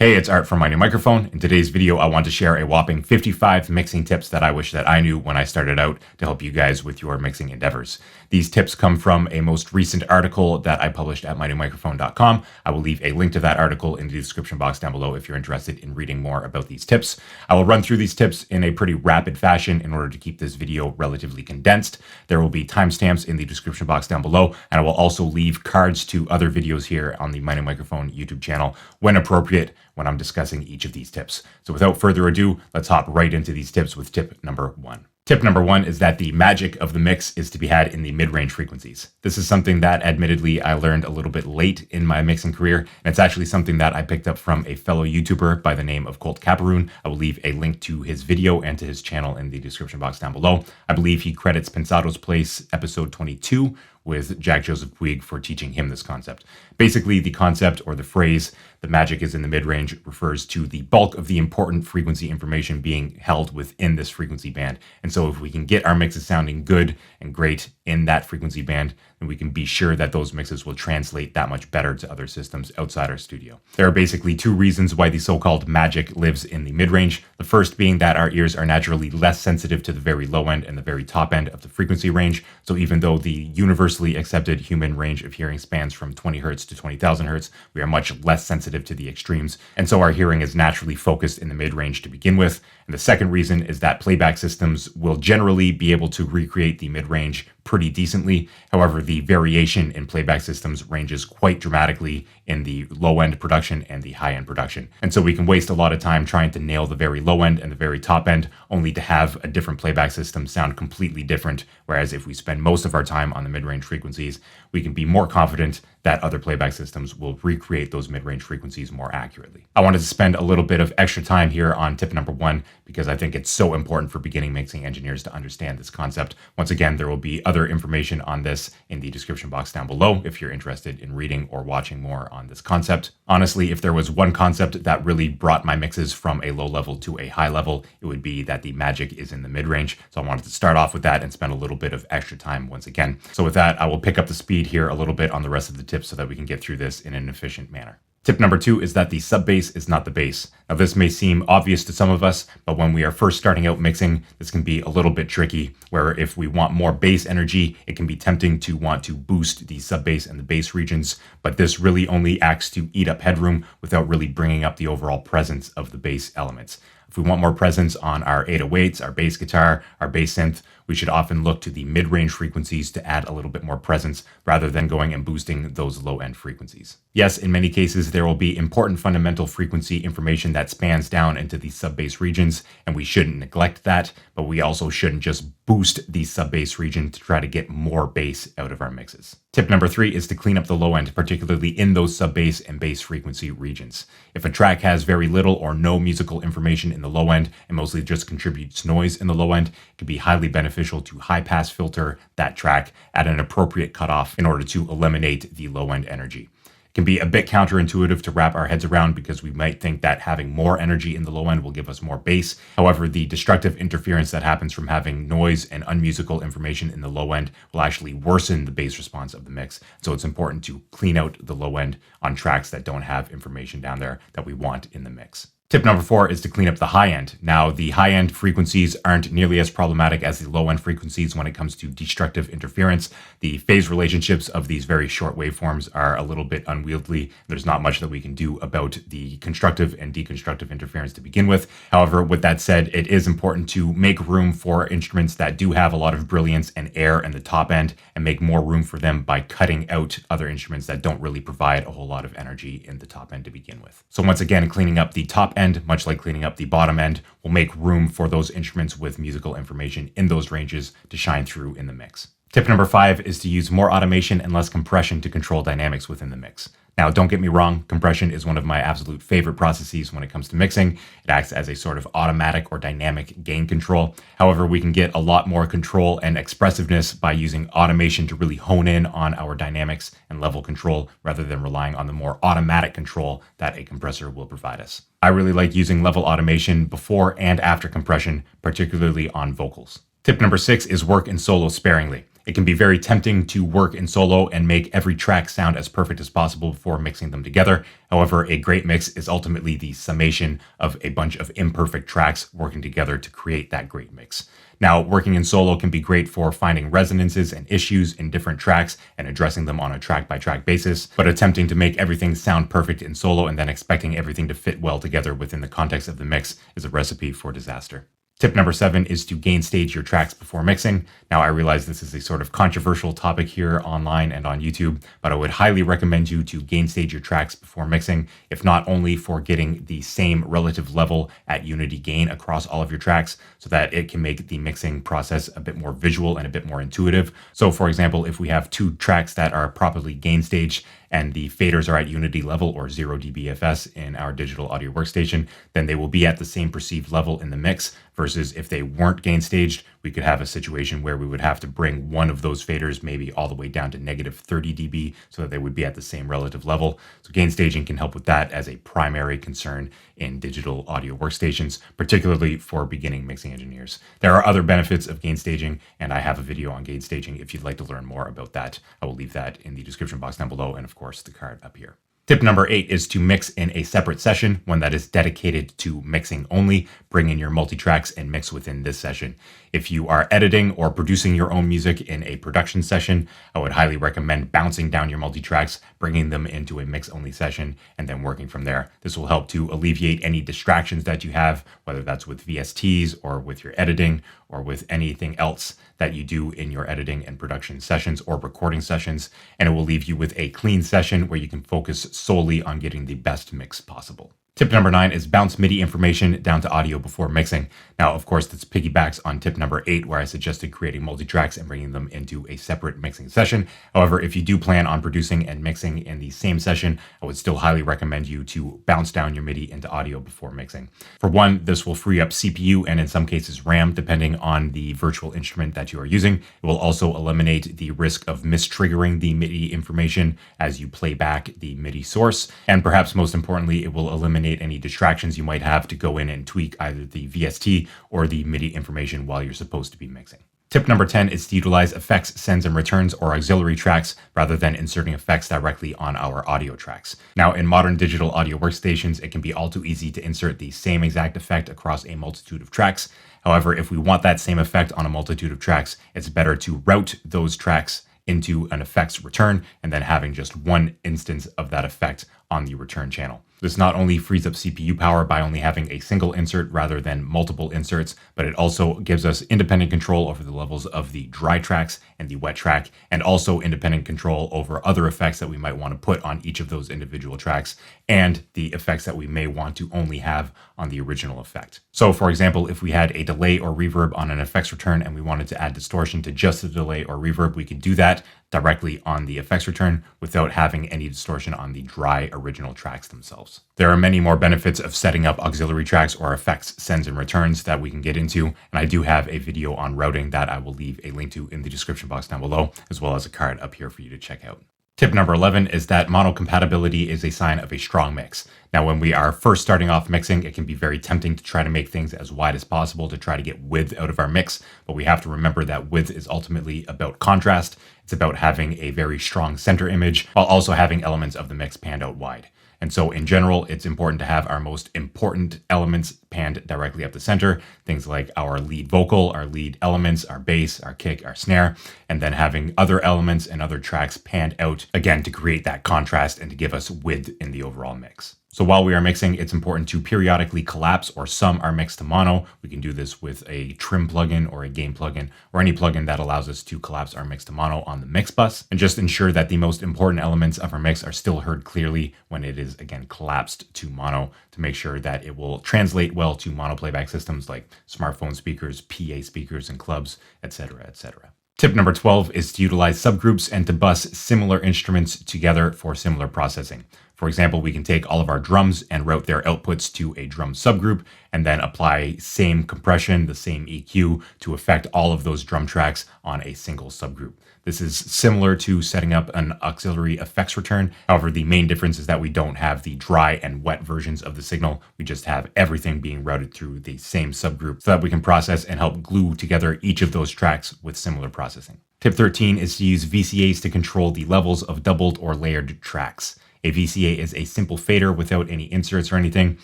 Hey, it's Art from My New Microphone. In today's video, I want to share a whopping 55 mixing tips that I wish that I knew when I started out to help you guys with your mixing endeavors. These tips come from a most recent article that I published at mynewmicrophone.com. I will leave a link to that article in the description box down below if you're interested in reading more about these tips. I will run through these tips in a pretty rapid fashion in order to keep this video relatively condensed. There will be timestamps in the description box down below, and I will also leave cards to other videos here on the My New Microphone YouTube channel when appropriate, when I'm discussing each of these tips. So without further ado, let's hop right into these tips with tip number one. Tip number one is that the magic of the mix is to be had in the mid-range frequencies. This is something that admittedly I learned a little bit late in my mixing career, and it's actually something that I picked up from a fellow YouTuber by the name of Colt Caparoon. I will leave a link to his video and to his channel in the description box down below. I believe he credits Pensado's Place episode 22 with Jack Joseph Puig for teaching him this concept. Basically, the concept or the phrase, the magic is in the mid-range, refers to the bulk of the important frequency information being held within this frequency band. And so if we can get our mixes sounding good and great in that frequency band, then we can be sure that those mixes will translate that much better to other systems outside our studio. There are basically two reasons why the so-called magic lives in the mid-range. The first being that our ears are naturally less sensitive to the very low end and the very top end of the frequency range. So even though the universally accepted human range of hearing spans from 20 hertz to 20,000 hertz, we are much less sensitive to the extremes. And so our hearing is naturally focused in the mid-range to begin with. And the second reason is that playback systems will generally be able to recreate the mid-range pretty decently. However, the variation in playback systems ranges quite dramatically in the low-end production and the high-end production. And so we can waste a lot of time trying to nail the very low end and the very top end, only to have a different playback system sound completely different. Whereas if we spend most of our time on the mid-range frequencies, we can be more confident that other playback systems will recreate those mid-range frequencies more accurately. I wanted to spend a little bit of extra time here on tip number one because I think it's so important for beginning mixing engineers to understand this concept. Once again, there will be other information on this in the description box down below if you're interested in reading or watching more on this concept. Honestly, if there was one concept that really brought my mixes from a low level to a high level, it would be that the magic is in the mid-range. So I wanted to start off with that and spend a little bit of extra time once again. So with that, I will pick up the speed here a little bit on the rest of the tips so that we can get through this in an efficient manner. Tip number two is that the sub-bass is not the bass. Now this may seem obvious to some of us, but when we are first starting out mixing, this can be a little bit tricky, where if we want more bass energy, it can be tempting to want to boost the sub-bass and the bass regions, but this really only acts to eat up headroom without really bringing up the overall presence of the bass elements. If we want more presence on our 808s, our bass guitar, our bass synth, we should often look to the mid-range frequencies to add a little bit more presence rather than going and boosting those low-end frequencies. Yes, in many cases, there will be important fundamental frequency information that spans down into the sub-bass regions, and we shouldn't neglect that, but we also shouldn't just boost the sub-bass region to try to get more bass out of our mixes. Tip number three is to clean up the low end, particularly in those sub-bass and bass frequency regions. If a track has very little or no musical information in the low end and mostly just contributes noise in the low end, it can be highly beneficial to high-pass filter that track at an appropriate cutoff in order to eliminate the low-end energy. It can be a bit counterintuitive to wrap our heads around because we might think that having more energy in the low end will give us more bass. However, the destructive interference that happens from having noise and unmusical information in the low end will actually worsen the bass response of the mix. So it's important to clean out the low end on tracks that don't have information down there that we want in the mix. Tip number four is to clean up the high end. Now, the high end frequencies aren't nearly as problematic as the low end frequencies when it comes to destructive interference. The phase relationships of these very short waveforms are a little bit unwieldy. There's not much that we can do about the constructive and deconstructive interference to begin with. However, with that said, it is important to make room for instruments that do have a lot of brilliance and air in the top end and make more room for them by cutting out other instruments that don't really provide a whole lot of energy in the top end to begin with. So once again, cleaning up the top end, much like cleaning up the bottom end, will make room for those instruments with musical information in those ranges to shine through in the mix. Tip number five is to use more automation and less compression to control dynamics within the mix. Now, don't get me wrong, compression is one of my absolute favorite processes when it comes to mixing. It acts as a sort of automatic or dynamic gain control. However, we can get a lot more control and expressiveness by using automation to really hone in on our dynamics and level control rather than relying on the more automatic control that a compressor will provide us. I really like using level automation before and after compression, particularly on vocals. Tip number six is work in solo sparingly. It can be very tempting to work in solo and make every track sound as perfect as possible before mixing them together. However, a great mix is ultimately the summation of a bunch of imperfect tracks working together to create that great mix. Now, working in solo can be great for finding resonances and issues in different tracks and addressing them on a track-by-track basis, but attempting to make everything sound perfect in solo and then expecting everything to fit well together within the context of the mix is a recipe for disaster. Tip number 7 is to gain stage your tracks before mixing. Now, I realize this is a sort of controversial topic here online and on YouTube, but I would highly recommend you to gain stage your tracks before mixing, if not only for getting the same relative level at unity gain across all of your tracks, so that it can make the mixing process a bit more visual and a bit more intuitive. So, for example, if we have 2 tracks that are properly gain staged and the faders are at unity level or 0 dBFS in our digital audio workstation, then they will be at the same perceived level in the mix, versus if they weren't gain staged, we could have a situation where we would have to bring one of those faders maybe all the way down to negative 30 dB so that they would be at the same relative level. So gain staging can help with that as a primary concern in digital audio workstations, particularly for beginning mixing engineers. There are other benefits of gain staging, and I have a video on gain staging if you'd like to learn more about that. I will leave that in the description box down below, and of course the card up here. Tip number 8 is to mix in a separate session, one that is dedicated to mixing only. Bring in your multitracks and mix within this session. If you are editing or producing your own music in a production session, I would highly recommend bouncing down your multitracks, bringing them into a mix-only session, and then working from there. This will help to alleviate any distractions that you have, whether that's with VSTs or with your editing or with anything else that you do in your editing and production sessions or recording sessions, and it will leave you with a clean session where you can focus solely on getting the best mix possible. Tip number 9 is bounce MIDI information down to audio before mixing. Now, of course, this piggybacks on tip number 8, where I suggested creating multitracks and bringing them into a separate mixing session. However, if you do plan on producing and mixing in the same session, I would still highly recommend you to bounce down your MIDI into audio before mixing. For one, this will free up CPU and in some cases RAM, depending on the virtual instrument that you are using. It will also eliminate the risk of mistriggering the MIDI information as you play back the MIDI source. And perhaps most importantly, it will eliminate any distractions you might have to go in and tweak either the VST or the MIDI information while you're supposed to be mixing. Tip number 10 is to utilize effects, sends, and returns or auxiliary tracks rather than inserting effects directly on our audio tracks. Now, in modern digital audio workstations, it can be all too easy to insert the same exact effect across a multitude of tracks. However, if we want that same effect on a multitude of tracks, it's better to route those tracks into an effects return and then having just one instance of that effect on the return channel. This not only frees up CPU power by only having a single insert rather than multiple inserts, but it also gives us independent control over the levels of the dry tracks and the wet track, and also independent control over other effects that we might want to put on each of those individual tracks, and the effects that we may want to only have on the original effect. So for example, if we had a delay or reverb on an effects return and we wanted to add distortion to just the delay or reverb, we could do that directly on the effects return without having any distortion on the dry original tracks themselves. There are many more benefits of setting up auxiliary tracks or effects, sends, and returns that we can get into, and I do have a video on routing that I will leave a link to in the description box down below, as well as a card up here for you to check out. Tip number 11 is that mono compatibility is a sign of a strong mix. Now, when we are first starting off mixing, it can be very tempting to try to make things as wide as possible to try to get width out of our mix, but we have to remember that width is ultimately about contrast. It's about having a very strong center image while also having elements of the mix panned out wide. And so in general, it's important to have our most important elements panned directly up the center, things like our lead vocal, our lead elements, our bass, our kick, our snare, and then having other elements and other tracks panned out, again, to create that contrast and to give us width in the overall mix. So while we are mixing, it's important to periodically collapse or sum our mix to mono. We can do this with a trim plugin or a gain plugin or any plugin that allows us to collapse our mix to mono on the mix bus, and just ensure that the most important elements of our mix are still heard clearly when it is, again, collapsed to mono, to make sure that it will translate well to mono playback systems like smartphone speakers, PA speakers, and clubs, etc., etc. Tip number 12 is to utilize subgroups and to bus similar instruments together for similar processing. For example, we can take all of our drums and route their outputs to a drum subgroup and then apply same compression, the same EQ to affect all of those drum tracks on a single subgroup. This is similar to setting up an auxiliary effects return. However, the main difference is that we don't have the dry and wet versions of the signal. We just have everything being routed through the same subgroup so that we can process and help glue together each of those tracks with similar processing. Tip 13 is to use VCAs to control the levels of doubled or layered tracks. A VCA is a simple fader without any inserts or anything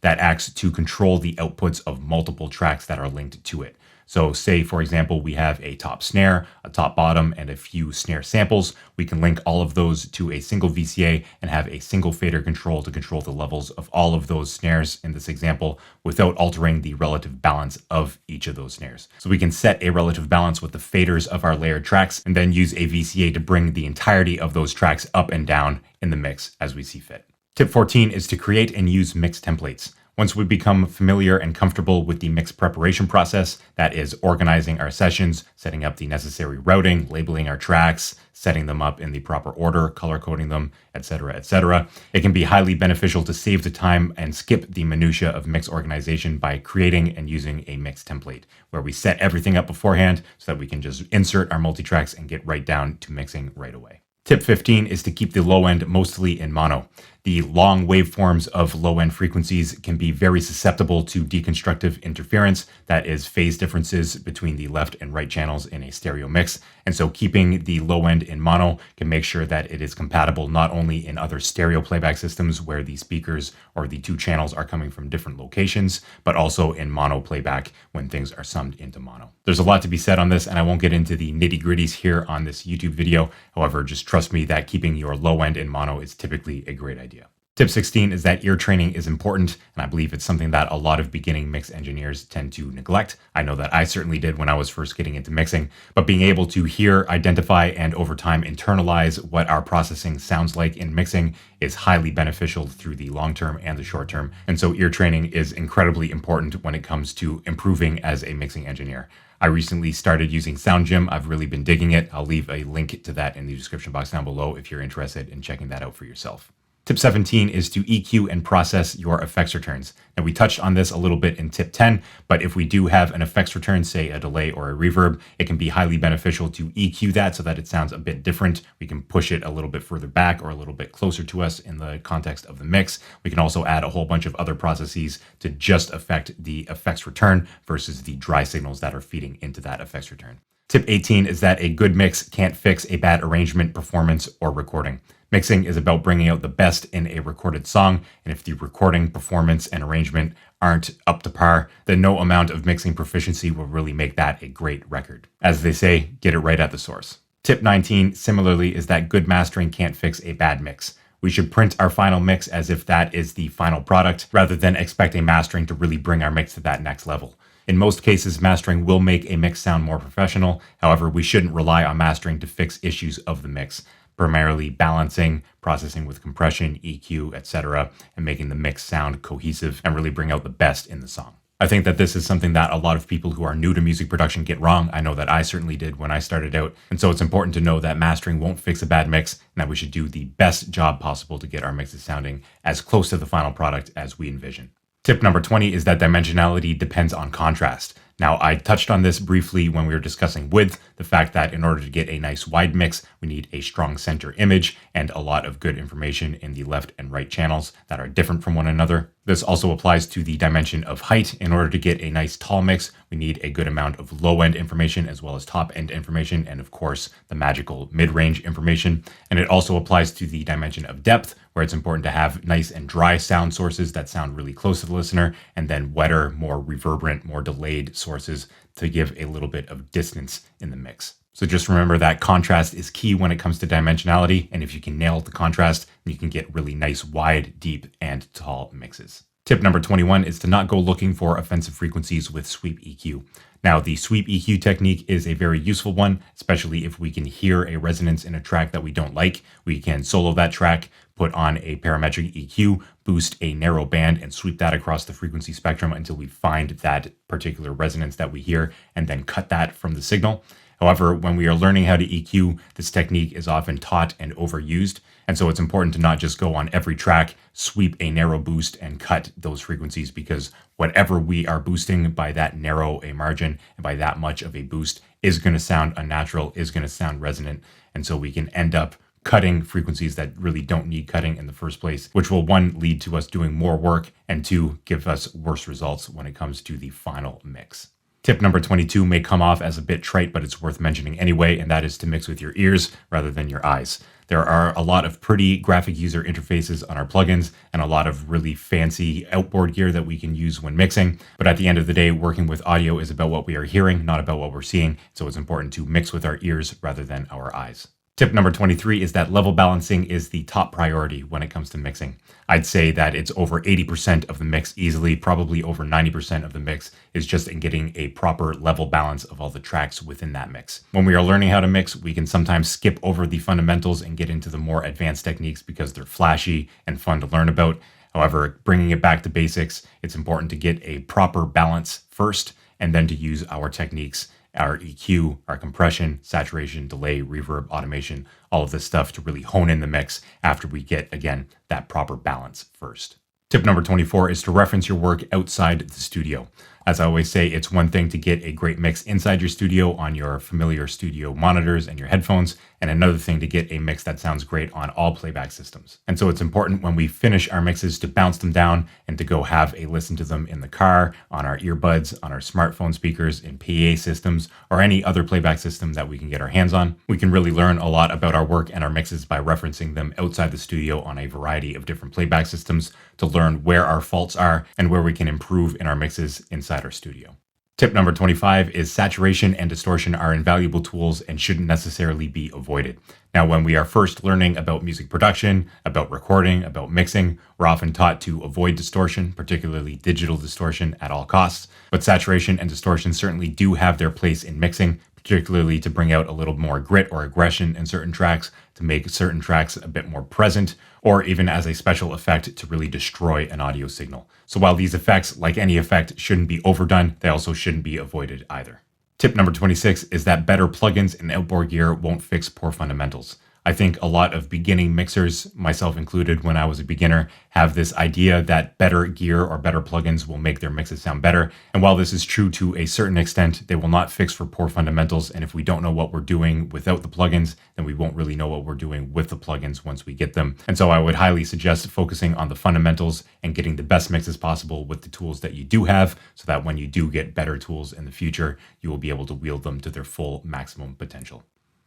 that acts to control the outputs of multiple tracks that are linked to it. So say, for example, we have a top snare, a top bottom, and a few snare samples. We can link all of those to a single VCA and have a single fader control to control the levels of all of those snares in this example without altering the relative balance of each of those snares. So we can set a relative balance with the faders of our layered tracks and then use a VCA to bring the entirety of those tracks up and down in the mix as we see fit. Tip 14 is to create and use mix templates. Once we become familiar and comfortable with the mix preparation process, that is organizing our sessions, setting up the necessary routing, labeling our tracks, setting them up in the proper order, color coding them, etc., it can be highly beneficial to save the time and skip the minutia of mix organization by creating and using a mix template, where we set everything up beforehand so that we can just insert our multitracks and get right down to mixing right away. Tip 15 is to keep the low end mostly in mono. The long waveforms of low-end frequencies can be very susceptible to deconstructive interference, that is phase differences between the left and right channels in a stereo mix. And so keeping the low end in mono can make sure that it is compatible not only in other stereo playback systems where the speakers or the two channels are coming from different locations, but also in mono playback when things are summed into mono. There's a lot to be said on this, and I won't get into the nitty-gritties here on this YouTube video. However, just trust me that keeping your low end in mono is typically a great idea. Tip 16 is that ear training is important, and I believe it's something that a lot of beginning mix engineers tend to neglect. I know that I certainly did when I was first getting into mixing, but being able to hear, identify, and over time internalize what our processing sounds like in mixing is highly beneficial through the long term and the short term. And so ear training is incredibly important when it comes to improving as a mixing engineer. I recently started using SoundGym. I've really been digging it. I'll leave a link to that in the description box down below if you're interested in checking that out for yourself. Tip 17 is to EQ and process your effects returns. Now, we touched on this a little bit in tip 10, but if we do have an effects return, say a delay or a reverb, it can be highly beneficial to EQ that so that it sounds a bit different. We can push it a little bit further back or a little bit closer to us in the context of the mix. We can also add a whole bunch of other processes to just affect the effects return versus the dry signals that are feeding into that effects return. Tip 18 is that a good mix can't fix a bad arrangement, performance, or recording. Mixing is about bringing out the best in a recorded song, and if the recording, performance, and arrangement aren't up to par, then no amount of mixing proficiency will really make that a great record. As they say, get it right at the source. Tip 19, similarly, is that good mastering can't fix a bad mix. We should print our final mix as if that is the final product, rather than expecting mastering to really bring our mix to that next level. In most cases, mastering will make a mix sound more professional. However, we shouldn't rely on mastering to fix issues of the mix, primarily balancing, processing with compression, EQ, etc., and making the mix sound cohesive and really bring out the best in the song. I think that this is something that a lot of people who are new to music production get wrong. I know that I certainly did when I started out. And so it's important to know that mastering won't fix a bad mix and that we should do the best job possible to get our mixes sounding as close to the final product as we envision. Tip number 20 is that dimensionality depends on contrast. Now, I touched on this briefly when we were discussing width, the fact that in order to get a nice wide mix, we need a strong center image and a lot of good information in the left and right channels that are different from one another. This also applies to the dimension of height. In order to get a nice tall mix, we need a good amount of low-end information as well as top-end information, and of course, the magical mid-range information. And it also applies to the dimension of depth, where it's important to have nice and dry sound sources that sound really close to the listener, and then wetter, more reverberant, more delayed sources to give a little bit of distance in the mix. So just remember that contrast is key when it comes to dimensionality, and if you can nail the contrast, you can get really nice, wide, deep, and tall mixes. Tip number 21 is to not go looking for offensive frequencies with sweep EQ. Now, the sweep EQ technique is a very useful one, especially if we can hear a resonance in a track that we don't like. We can solo that track, put on a parametric EQ, boost a narrow band, and sweep that across the frequency spectrum until we find that particular resonance that we hear, and then cut that from the signal. However, when we are learning how to EQ, this technique is often taught and overused, and so it's important to not just go on every track, sweep a narrow boost, and cut those frequencies, because whatever we are boosting by that narrow a margin and by that much of a boost is going to sound unnatural, is going to sound resonant, and so we can end up cutting frequencies that really don't need cutting in the first place, which will, one, lead to us doing more work, and two, give us worse results when it comes to the final mix. Tip number 22 may come off as a bit trite, but it's worth mentioning anyway, and that is to mix with your ears rather than your eyes. There are a lot of pretty graphic user interfaces on our plugins and a lot of really fancy outboard gear that we can use when mixing. But at the end of the day, working with audio is about what we are hearing, not about what we're seeing. So it's important to mix with our ears rather than our eyes. Tip number 23 is that level balancing is the top priority when it comes to mixing. I'd say that it's over 80% of the mix easily, probably over 90% of the mix is just in getting a proper level balance of all the tracks within that mix. When we are learning how to mix, we can sometimes skip over the fundamentals and get into the more advanced techniques because they're flashy and fun to learn about. However, bringing it back to basics, it's important to get a proper balance first and then to use our techniques, our EQ, our compression, saturation, delay, reverb, automation, all of this stuff to really hone in the mix after we get, again, that proper balance first. Tip number 24 is to reference your work outside the studio. As I always say, it's one thing to get a great mix inside your studio on your familiar studio monitors and your headphones, and another thing to get a mix that sounds great on all playback systems. And so it's important when we finish our mixes to bounce them down and to go have a listen to them in the car, on our earbuds, on our smartphone speakers, in PA systems, or any other playback system that we can get our hands on. We can really learn a lot about our work and our mixes by referencing them outside the studio on a variety of different playback systems to learn where our faults are and where we can improve in our mixes inside our studio. Tip number 25 is saturation and distortion are invaluable tools and shouldn't necessarily be avoided. Now, when we are first learning about music production, about recording, about mixing, we're often taught to avoid distortion, particularly digital distortion, at all costs. But saturation and distortion certainly do have their place in mixing, particularly to bring out a little more grit or aggression in certain tracks, to make certain tracks a bit more present, or even as a special effect to really destroy an audio signal. So while these effects, like any effect, shouldn't be overdone, they also shouldn't be avoided either. Tip number 26 is that better plugins and outboard gear won't fix poor fundamentals. I think a lot of beginning mixers, myself included when I was a beginner, have this idea that better gear or better plugins will make their mixes sound better. And while this is true to a certain extent, they will not fix for poor fundamentals. And if we don't know what we're doing without the plugins, then we won't really know what we're doing with the plugins once we get them. And so I would highly suggest focusing on the fundamentals and getting the best mixes possible with the tools that you do have, so that when you do get better tools in the future, you will be able to wield them to their full maximum potential.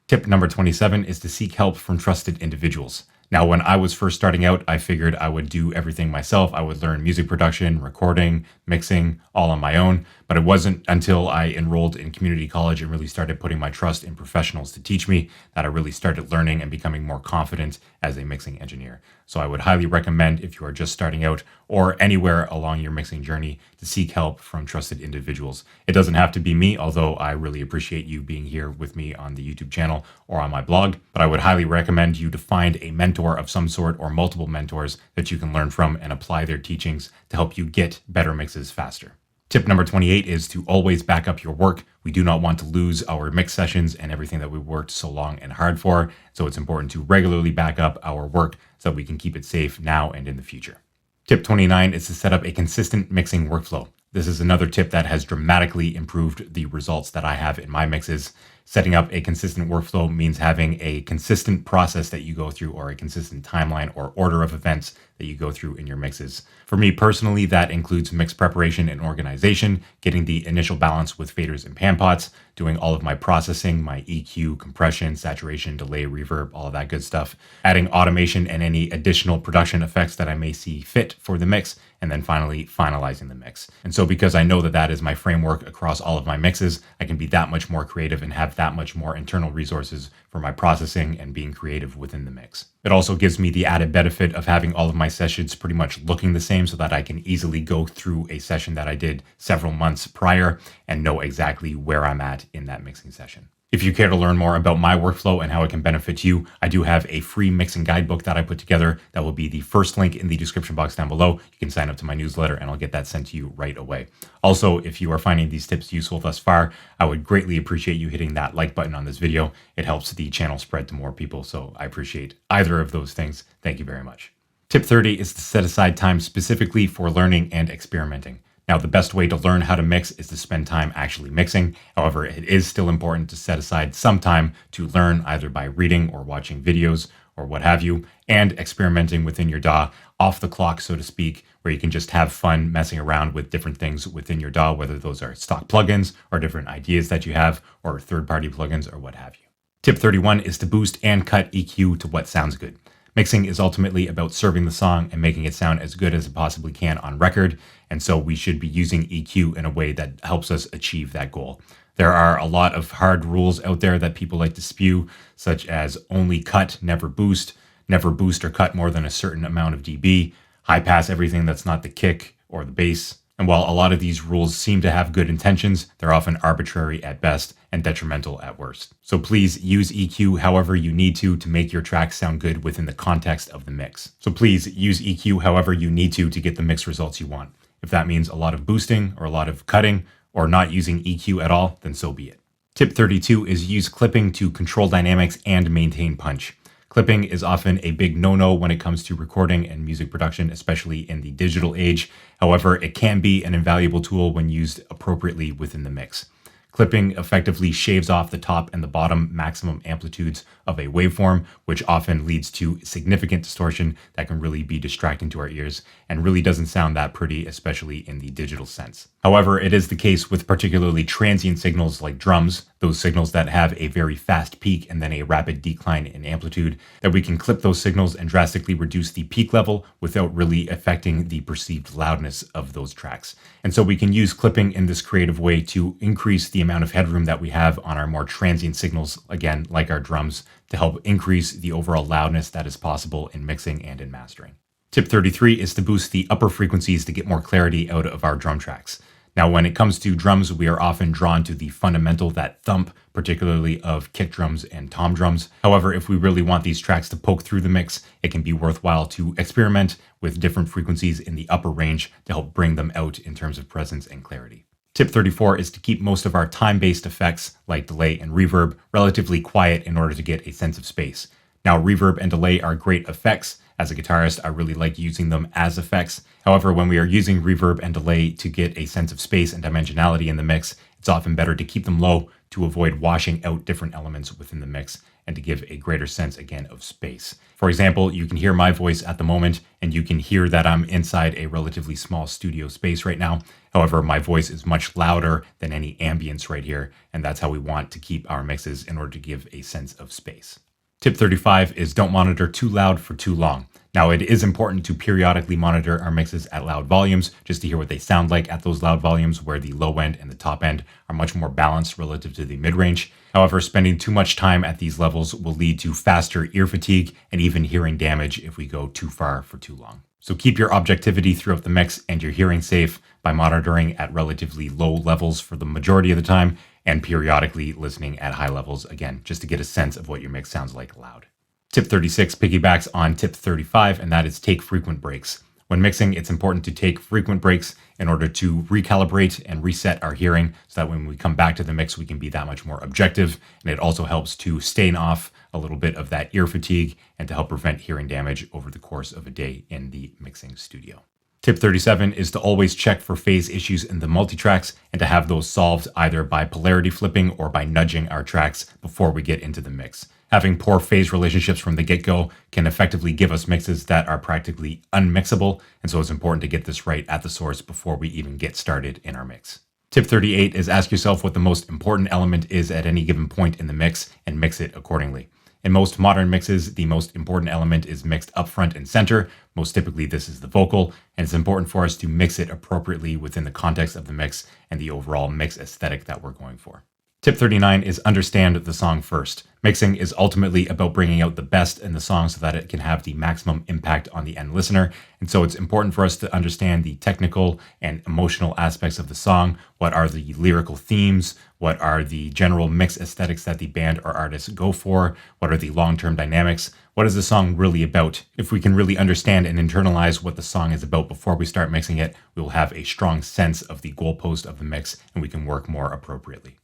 Tip number 27 is to seek help from trusted individuals. Now, when I was first starting out, I figured I would do everything myself. I would learn music production, recording, mixing, all on my own. But it wasn't until I enrolled in community college and really started putting my trust in professionals to teach me that I really started learning and becoming more confident as a mixing engineer. So I would highly recommend, if you are just starting out or anywhere along your mixing journey, to seek help from trusted individuals. It doesn't have to be me, although I really appreciate you being here with me on the YouTube channel or on my blog. But I would highly recommend you to find a mentor of some sort or multiple mentors that you can learn from and apply their teachings to help you get better mixes faster. Tip number 28 is to always back up your work. We do not want to lose our mix sessions and everything that we worked so long and hard for. So it's important to regularly back up our work so that we can keep it safe now and in the future. Tip 29 is to set up a consistent mixing workflow. This is another tip that has dramatically improved the results that I have in my mixes. Setting up a consistent workflow means having a consistent process that you go through, or a consistent timeline or order of events that you go through in your mixes. For me personally, that includes mix preparation and organization, getting the initial balance with faders and pan pots, doing all of my processing, my EQ, compression, saturation, delay, reverb, all of that good stuff, adding automation and any additional production effects that I may see fit for the mix, and then finally finalizing the mix. And so because I know that that is my framework across all of my mixes, I can be that much more creative and have that much more internal resources for my processing and being creative within the mix. It also gives me the added benefit of having all of my sessions pretty much looking the same, so that I can easily go through a session that I did several months prior and know exactly where I'm at in that mixing session. If you care to learn more about my workflow and how it can benefit you, I do have a free mixing guidebook that I put together. That will be the first link in the description box down below. You can sign up to my newsletter and I'll get that sent to you right away. Also, if you are finding these tips useful thus far, I would greatly appreciate you hitting that like button on this video. It helps the channel spread to more people, so I appreciate either of those things. Thank you very much. Tip 30 is to set aside time specifically for learning and experimenting. Now, the best way to learn how to mix is to spend time actually mixing. However, it is still important to set aside some time to learn, either by reading or watching videos or what have you, and experimenting within your DAW off the clock, so to speak, where you can just have fun messing around with different things within your DAW, whether those are stock plugins or different ideas that you have or third-party plugins or what have you. Tip 31 is to boost and cut EQ to what sounds good. Mixing is ultimately about serving the song and making it sound as good as it possibly can on record, and so we should be using EQ in a way that helps us achieve that goal. There are a lot of hard rules out there that people like to spew, such as only cut, never boost or cut more than a certain amount of dB, high pass everything that's not the kick or the bass. And while a lot of these rules seem to have good intentions, they're often arbitrary at best and detrimental at worst. So please use EQ however you need to make your tracks sound good within the context of the mix. So please use EQ however you need to get the mix results you want. If that means a lot of boosting or a lot of cutting or not using EQ at all, then so be it. Tip 32 is use clipping to control dynamics and maintain punch. Clipping is often a big no-no when it comes to recording and music production, especially in the digital age. However, it can be an invaluable tool when used appropriately within the mix. Clipping effectively shaves off the top and the bottom maximum amplitudes of a waveform, which often leads to significant distortion that can really be distracting to our ears and really doesn't sound that pretty, especially in the digital sense. However, it is the case with particularly transient signals like drums, those signals that have a very fast peak and then a rapid decline in amplitude, that we can clip those signals and drastically reduce the peak level without really affecting the perceived loudness of those tracks. And so we can use clipping in this creative way to increase the amount of headroom that we have on our more transient signals, again, like our drums, to help increase the overall loudness that is possible in mixing and in mastering. Tip 33 is to boost the upper frequencies to get more clarity out of our drum tracks. Now, when it comes to drums, we are often drawn to the fundamental, that thump, particularly of kick drums and tom drums. However, if we really want these tracks to poke through the mix, it can be worthwhile to experiment with different frequencies in the upper range to help bring them out in terms of presence and clarity. Tip 34 is to keep most of our time-based effects, like delay and reverb, relatively quiet in order to get a sense of space. Now, reverb and delay are great effects. As a guitarist, I really like using them as effects. However, when we are using reverb and delay to get a sense of space and dimensionality in the mix, it's often better to keep them low to avoid washing out different elements within the mix and to give a greater sense, again, of space. For example, you can hear my voice at the moment, and you can hear that I'm inside a relatively small studio space right now. However, my voice is much louder than any ambience right here, and that's how we want to keep our mixes in order to give a sense of space. Tip 35 is don't monitor too loud for too long. Now, it is important to periodically monitor our mixes at loud volumes just to hear what they sound like at those loud volumes, where the low end and the top end are much more balanced relative to the mid-range. However, spending too much time at these levels will lead to faster ear fatigue and even hearing damage if we go too far for too long. So keep your objectivity throughout the mix and your hearing safe by monitoring at relatively low levels for the majority of the time and periodically listening at high levels, again, just to get a sense of what your mix sounds like loud. Tip 36 piggybacks on tip 35, and that is take frequent breaks. When mixing, it's important to take frequent breaks in order to recalibrate and reset our hearing so that when we come back to the mix, we can be that much more objective. And it also helps to stave off a little bit of that ear fatigue and to help prevent hearing damage over the course of a day in the mixing studio. Tip 37 is to always check for phase issues in the multitracks and to have those solved either by polarity flipping or by nudging our tracks before we get into the mix. Having poor phase relationships from the get-go can effectively give us mixes that are practically unmixable, and so it's important to get this right at the source before we even get started in our mix. Tip 38 is ask yourself what the most important element is at any given point in the mix and mix it accordingly. In most modern mixes, the most important element is mixed up front and center. Most typically, this is the vocal, and it's important for us to mix it appropriately within the context of the mix and the overall mix aesthetic that we're going for. Tip 39 is understand the song first. Mixing is ultimately about bringing out the best in the song so that it can have the maximum impact on the end listener. And so it's important for us to understand the technical and emotional aspects of the song. What are the lyrical themes? What are the general mix aesthetics that the band or artists go for? What are the long-term dynamics? What is the song really about? If we can really understand and internalize what the song is about before we start mixing it, we will have a strong sense of the goalpost of the mix and we can work more appropriately.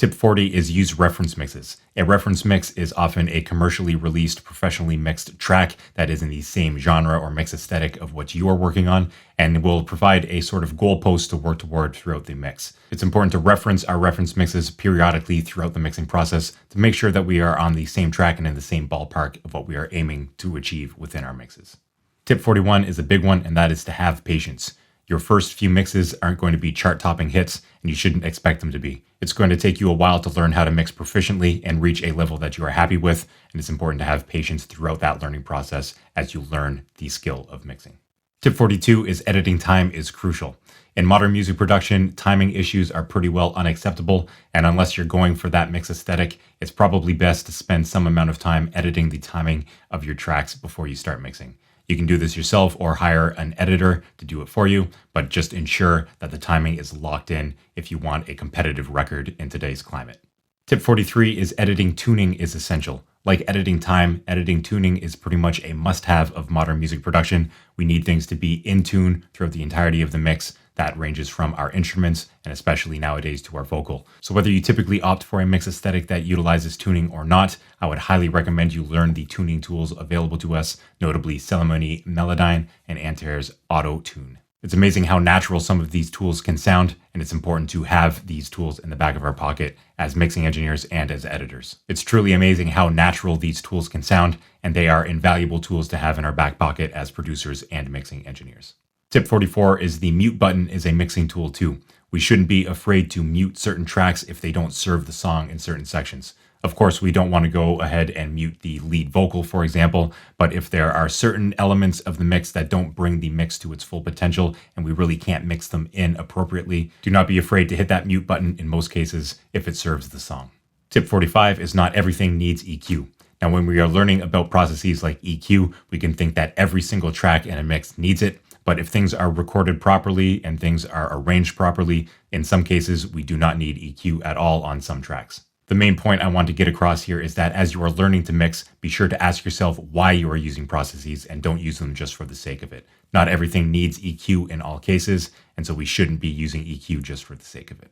Tip 40 is use reference mixes. A reference mix is often a commercially released, professionally mixed track that is in the same genre or mix aesthetic of what you are working on and will provide a sort of goalpost to work toward throughout the mix. It's important to reference our reference mixes periodically throughout the mixing process to make sure that we are on the same track and in the same ballpark of what we are aiming to achieve within our mixes. Tip 41 is a big one, and that is to have patience. Your first few mixes aren't going to be chart-topping hits, and you shouldn't expect them to be. It's going to take you a while to learn how to mix proficiently and reach a level that you are happy with, and it's important to have patience throughout that learning process as you learn the skill of mixing. Tip 42 is editing time is crucial. In modern music production, timing issues are pretty well unacceptable, and unless you're going for that mix aesthetic, it's probably best to spend some amount of time editing the timing of your tracks before you start mixing. You can do this yourself or hire an editor to do it for you, but just ensure that the timing is locked in if you want a competitive record in today's climate. Tip 43 is editing tuning is essential. Like editing time, editing tuning is pretty much a must-have of modern music production. We need things to be in tune throughout the entirety of the mix. That ranges from our instruments and especially nowadays to our vocal. So whether you typically opt for a mix aesthetic that utilizes tuning or not, I would highly recommend you learn the tuning tools available to us, notably Cellemoni Melodyne and Antair's Auto Tune. It's amazing how natural some of these tools can sound, and it's important to have these tools in the back of our pocket as mixing engineers and as editors. It's truly amazing how natural these tools can sound, and they are invaluable tools to have in our back pocket as producers and mixing engineers. Tip 44 is the mute button is a mixing tool too. We shouldn't be afraid to mute certain tracks if they don't serve the song in certain sections. Of course, we don't want to go ahead and mute the lead vocal, for example, but if there are certain elements of the mix that don't bring the mix to its full potential and we really can't mix them in appropriately, do not be afraid to hit that mute button in most cases if it serves the song. Tip 45 is not everything needs EQ. Now, when we are learning about processes like EQ, we can think that every single track in a mix needs it. But if things are recorded properly and things are arranged properly, in some cases, we do not need EQ at all on some tracks. The main point I want to get across here is that as you are learning to mix, be sure to ask yourself why you are using processes and don't use them just for the sake of it. Not everything needs EQ in all cases, and so we shouldn't be using EQ just for the sake of it.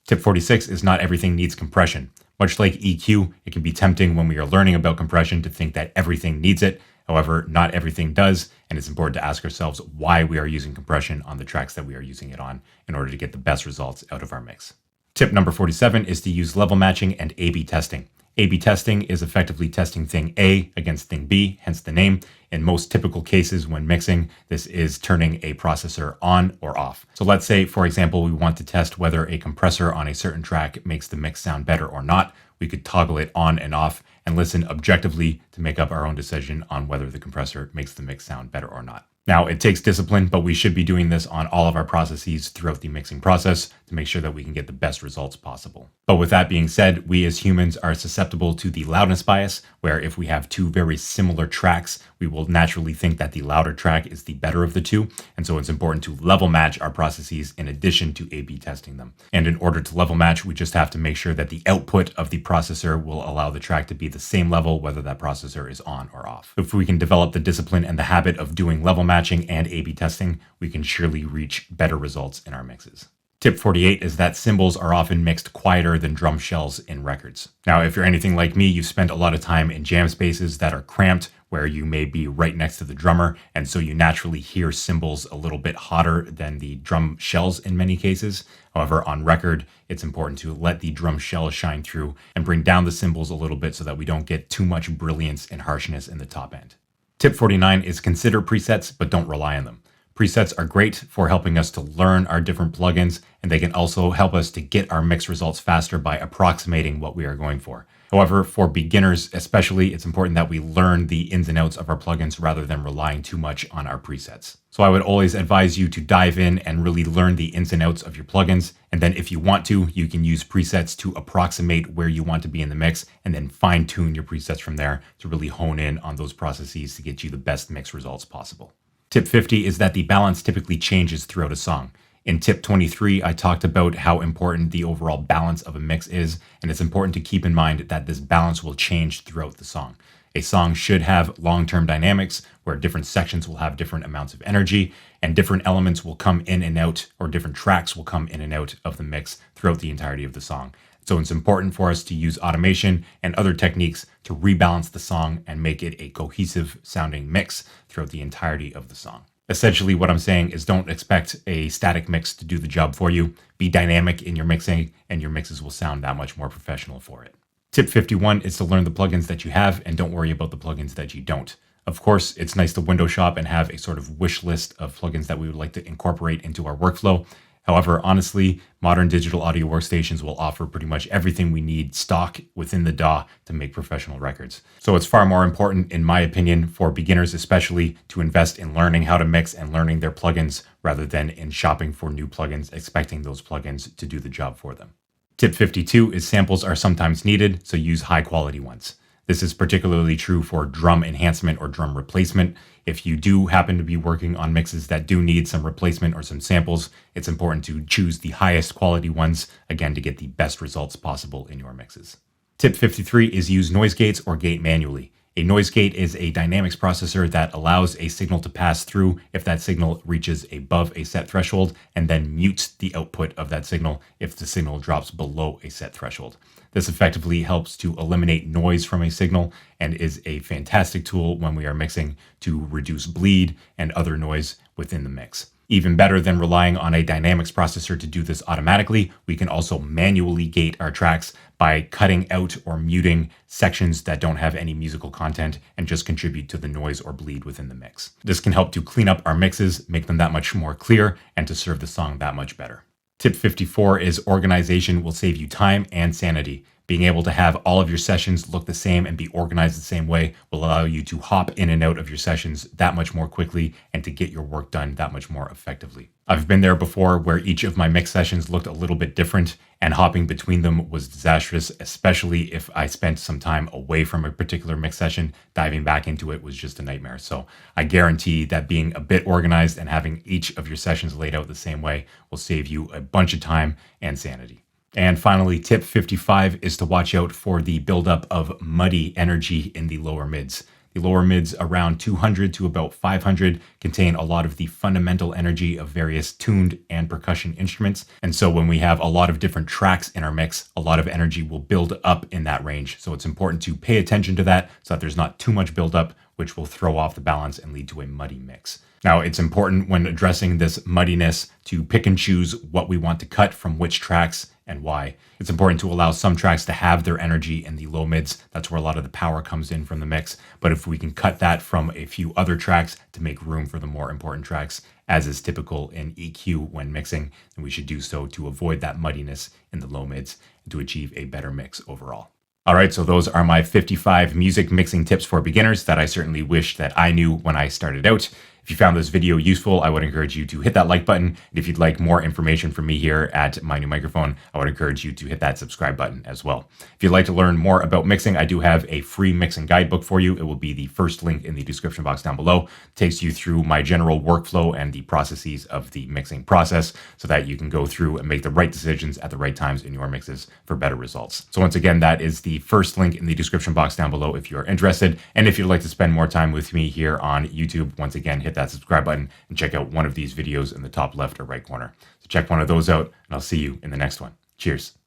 Tip 46 is not everything needs compression. Much like EQ, it can be tempting when we are learning about compression to think that everything needs it. However, not everything does, and it's important to ask ourselves why we are using compression on the tracks that we are using it on in order to get the best results out of our mix. Tip number 47 is to use level matching and A/B testing. A/B testing is effectively testing thing A against thing B, hence the name. In most typical cases when mixing, this is turning a processor on or off. So let's say, for example, we want to test whether a compressor on a certain track makes the mix sound better or not. We could toggle it on and off and listen objectively to make up our own decision on whether the compressor makes the mix sound better or not. Now, it takes discipline, but we should be doing this on all of our processes throughout the mixing process to make sure that we can get the best results possible. But with that being said, we as humans are susceptible to the loudness bias, where if we have two very similar tracks, we will naturally think that the louder track is the better of the two. And so it's important to level match our processes in addition to A/B testing them. And in order to level match, we just have to make sure that the output of the processor will allow the track to be the same level, whether that processor is on or off. If we can develop the discipline and the habit of doing level matching and A/B testing, we can surely reach better results in our mixes. Tip 48 is that cymbals are often mixed quieter than drum shells in records. Now, if you're anything like me, you've spent a lot of time in jam spaces that are cramped, where you may be right next to the drummer, and so you naturally hear cymbals a little bit hotter than the drum shells in many cases. However, on record, it's important to let the drum shell shine through and bring down the cymbals a little bit so that we don't get too much brilliance and harshness in the top end. Tip 49 is consider presets, but don't rely on them. Presets are great for helping us to learn our different plugins, and they can also help us to get our mix results faster by approximating what we are going for. However, for beginners especially, it's important that we learn the ins and outs of our plugins rather than relying too much on our presets. So I would always advise you to dive in and really learn the ins and outs of your plugins. And then if you want to, you can use presets to approximate where you want to be in the mix and then fine tune your presets from there to really hone in on those processes to get you the best mix results possible. Tip 50 is that the balance typically changes throughout a song. In tip 23, I talked about how important the overall balance of a mix is, and it's important to keep in mind that this balance will change throughout the song. A song should have long-term dynamics where different sections will have different amounts of energy and different elements will come in and out, or different tracks will come in and out of the mix throughout the entirety of the song. So it's important for us to use automation and other techniques to rebalance the song and make it a cohesive sounding mix throughout the entirety of the song. Essentially, what I'm saying is don't expect a static mix to do the job for you. Be dynamic in your mixing, and your mixes will sound that much more professional for it. Tip 51 is to learn the plugins that you have and don't worry about the plugins that you don't. Of course, it's nice to window shop and have a sort of wish list of plugins that we would like to incorporate into our workflow. However, honestly, modern digital audio workstations will offer pretty much everything we need stock within the DAW to make professional records. So it's far more important, in my opinion, for beginners especially, to invest in learning how to mix and learning their plugins rather than in shopping for new plugins, expecting those plugins to do the job for them. Tip 52 is samples are sometimes needed, so use high quality ones. This is particularly true for drum enhancement or drum replacement. If you do happen to be working on mixes that do need some replacement or some samples, it's important to choose the highest quality ones, again, to get the best results possible in your mixes. Tip 53 is use noise gates or gate manually. A noise gate is a dynamics processor that allows a signal to pass through if that signal reaches above a set threshold and then mutes the output of that signal if the signal drops below a set threshold. This effectively helps to eliminate noise from a signal and is a fantastic tool when we are mixing to reduce bleed and other noise within the mix. Even better than relying on a dynamics processor to do this automatically, we can also manually gate our tracks by cutting out or muting sections that don't have any musical content and just contribute to the noise or bleed within the mix. This can help to clean up our mixes, make them that much more clear, and to serve the song that much better. Tip 54 is organization will save you time and sanity. Being able to have all of your sessions look the same and be organized the same way will allow you to hop in and out of your sessions that much more quickly and to get your work done that much more effectively. I've been there before where each of my mix sessions looked a little bit different and hopping between them was disastrous, especially if I spent some time away from a particular mix session. Diving back into it was just a nightmare. So I guarantee that being a bit organized and having each of your sessions laid out the same way will save you a bunch of time and sanity. And finally, tip 55 is to watch out for the buildup of muddy energy in the lower mids. The lower mids around 200 to about 500 contain a lot of the fundamental energy of various tuned and percussion instruments. And so when we have a lot of different tracks in our mix, a lot of energy will build up in that range. So it's important to pay attention to that so that there's not too much buildup, which will throw off the balance and lead to a muddy mix. Now, it's important when addressing this muddiness to pick and choose what we want to cut from which tracks and why. It's important to allow some tracks to have their energy in the low mids. That's where a lot of the power comes in from the mix. But if we can cut that from a few other tracks to make room for the more important tracks, as is typical in EQ when mixing, then we should do so to avoid that muddiness in the low mids and to achieve a better mix overall. All right, so those are my 55 music mixing tips for beginners that I certainly wish that I knew when I started out. If you found this video useful, I would encourage you to hit that like button. And if you'd like more information from me here at My New Microphone, I would encourage you to hit that subscribe button as well. If you'd like to learn more about mixing, I do have a free mixing guidebook for you. It will be the first link in the description box down below. It takes you through my general workflow and the processes of the mixing process so that you can go through and make the right decisions at the right times in your mixes for better results. So once again, that is the first link in the description box down below if you're interested. And if you'd like to spend more time with me here on YouTube, once again, hit that subscribe button and check out one of these videos in the top left or right corner. So check one of those out, and I'll see you in the next one. Cheers.